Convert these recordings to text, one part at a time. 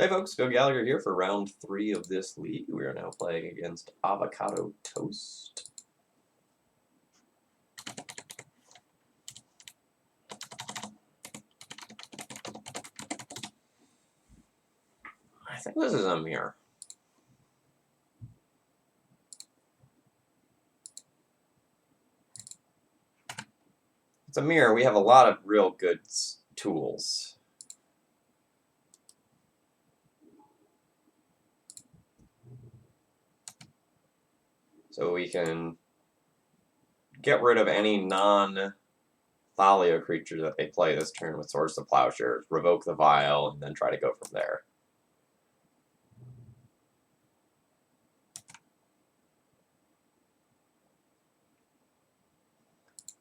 Hey folks, Phil Gallagher here for round 3 of this league. We are now playing against Avocado Toast. I think this is a mirror. It's a mirror. We have a lot of real good tools. So we can get rid of any non-Thalia creature that they play this turn with Swords to Plowshares, revoke the Vial, and then try to go from there.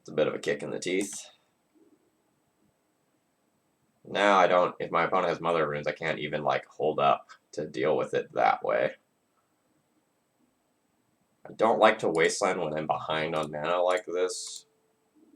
It's a bit of a kick in the teeth. Now I don't, if my opponent has Mother Runes, I can't even like hold up to deal with it that way. I don't like to Wasteland when I'm behind on mana like this,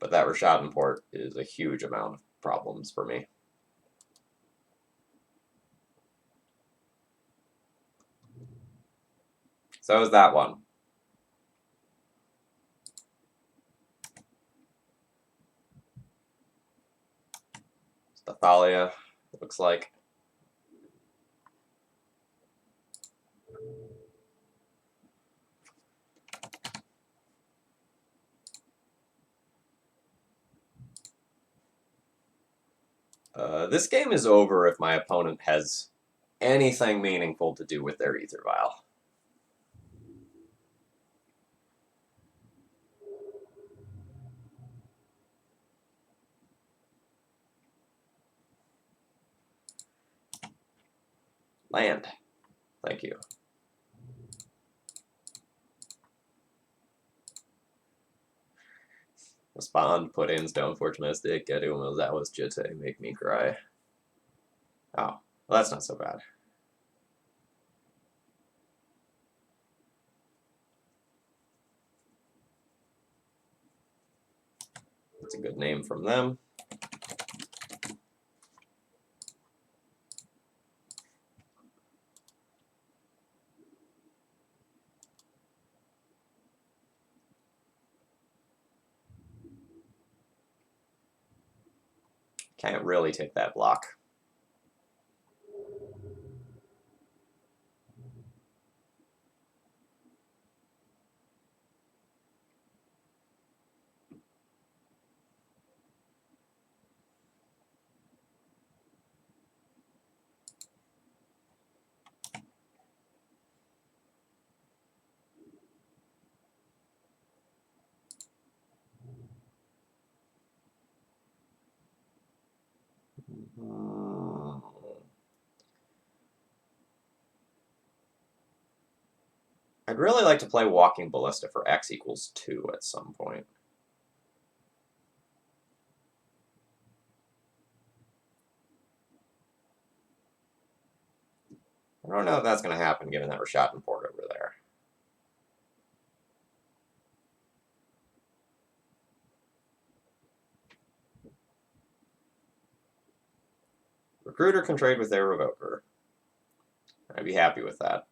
but that Rashadenport is a huge amount of problems for me. So is that one. It's the Thalia, it looks like. This game is over if my opponent has anything meaningful to do with their Ether Vial. Land. Thank you. Respond, put in Stone Forge Mystic, get Umo Zawas Jitte, make me cry. Oh, well that's not so bad. That's a good name from them. Can't really take that block. I'd really like to play Walking Ballista for x equals 2 at some point. I don't know if that's going to happen given that Rashadenport over there. Recruiter can trade with their Revoker. I'd be happy with that.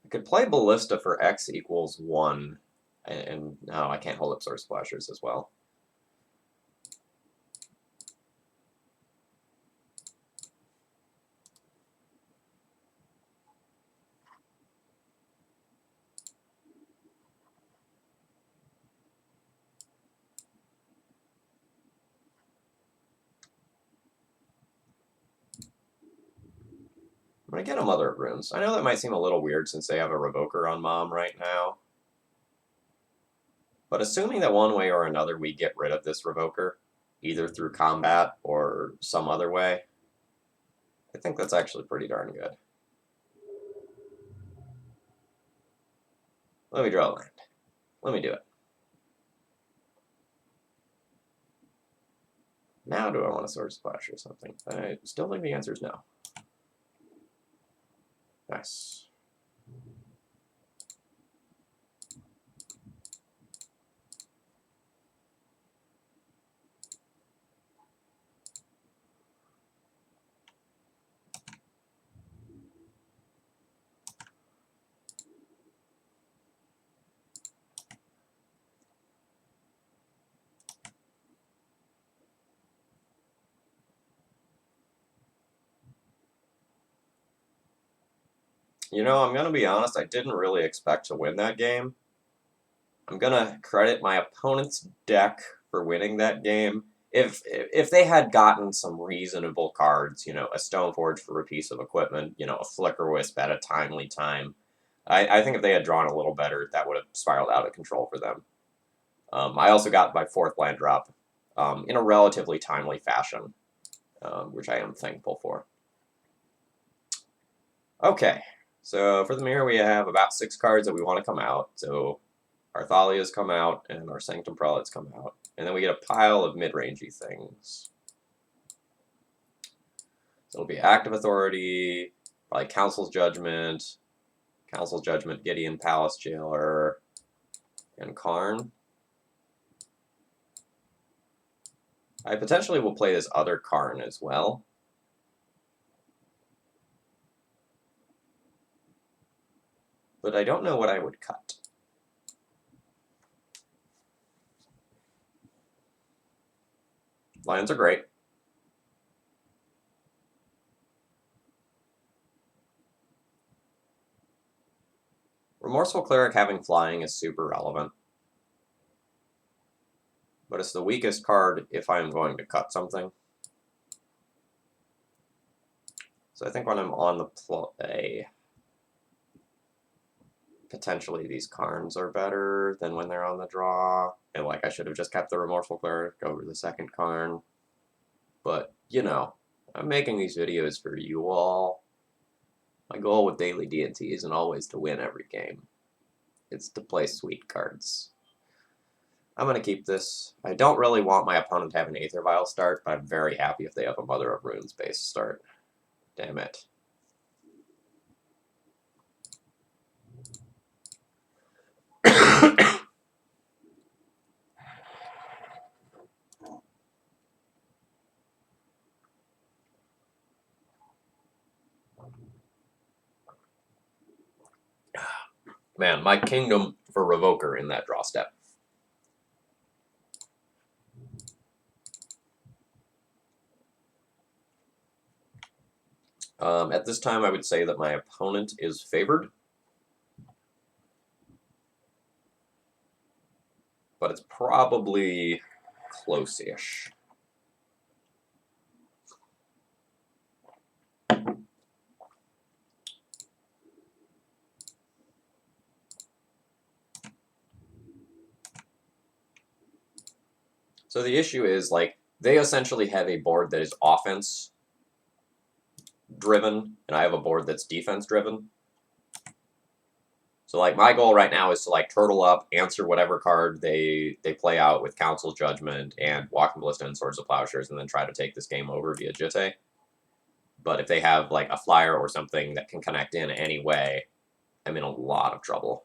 I could play Ballista for x equals 1, and no, I can't hold up Sword Splashers as well. I'm going to get a Mother of Runes. I know that might seem a little weird since they have a Revoker on Mom right now. But assuming that one way or another we get rid of this Revoker, either through combat or some other way, I think that's actually pretty darn good. Let me draw a land. Let me do it. Now do I want a Sword Splash or something? I still think the answer is no. Nice. You know, I'm going to be honest, I didn't really expect to win that game. I'm going to credit my opponent's deck for winning that game. If they had gotten some reasonable cards, you know, a Stoneforge for a piece of equipment, you know, a Flicker Wisp at a timely time, I think if they had drawn a little better, that would have spiraled out of control for them. I also got my 4th land drop in a relatively timely fashion, which I am thankful for. Okay, so for the mirror, we have about 6 cards that we want to come out. So our Thalias come out, and our Sanctum Prelates come out. And then we get a pile of mid-rangey things. So it'll be Active Authority, probably Council's Judgment, Gideon Palace Jailer, and Karn. I potentially will play this other Karn as well. But I don't know what I would cut. Lions are great. Remorseful Cleric having flying is super relevant. But it's the weakest card if I'm going to cut something. So I think when I'm on the play, potentially these Karns are better than when they're on the draw. And like I should have just kept the Remorseful Cleric over the second Karn. But, you know, I'm making these videos for you all. My goal with daily D&T isn't always to win every game. It's to play sweet cards. I'm going to keep this. I don't really want my opponent to have an Aether Vial start, but I'm very happy if they have a Mother of Runes based start. Damn it. Man, my kingdom for Revoker in that draw step. At this time, I would say that my opponent is favored. But it's probably close-ish. So the issue is, like, they essentially have a board that is offense-driven, and I have a board that's defense-driven. So, like, my goal right now is to, like, turtle up, answer whatever card they play out with Council's Judgment and Walking Ballista and Swords of Plowshares, and then try to take this game over via Jitte. But if they have, like, a flyer or something that can connect in any way, I'm in a lot of trouble.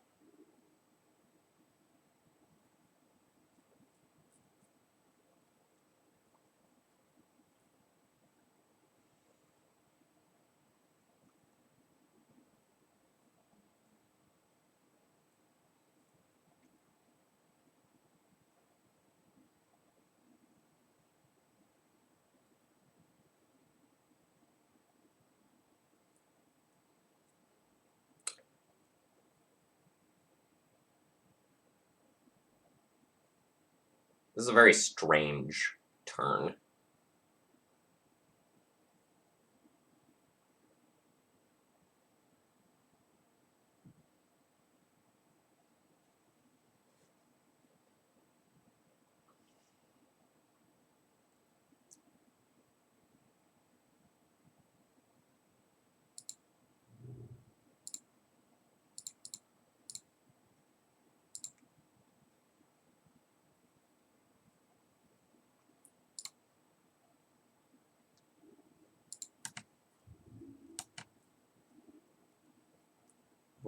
This is a very strange turn.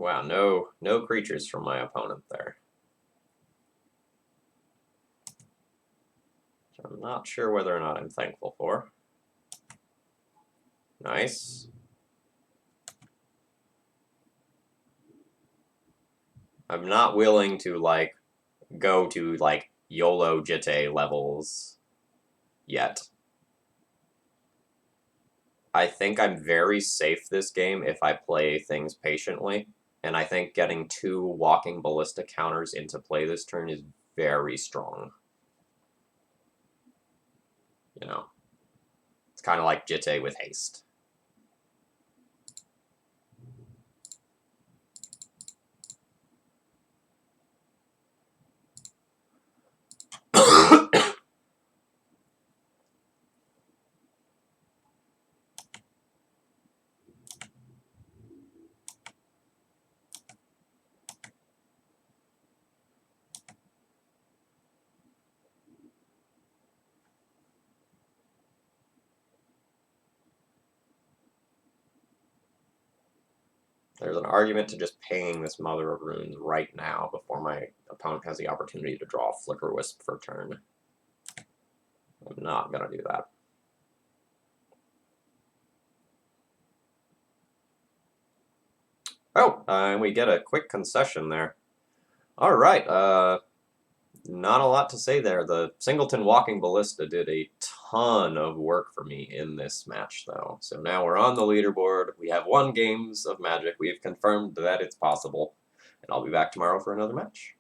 Wow, no creatures from my opponent there. Which I'm not sure whether or not I'm thankful for. Nice. I'm not willing to, like, go to, like, YOLO Jitte levels yet. I think I'm very safe this game if I play things patiently, and I think getting 2 Walking Ballista counters into play this turn is very strong. You know, it's kind of like Jitte with haste. There's an argument to just paying this Mother of Runes right now before my opponent has the opportunity to draw a Flicker Wisp for turn. I'm not going to do that. Oh, and we get a quick concession there. All right, not a lot to say there. The Singleton Walking Ballista did a ton of work for me in this match, though. So now we're on the leaderboard. We have 1 games of Magic. We've confirmed that it's possible. And I'll be back tomorrow for another match.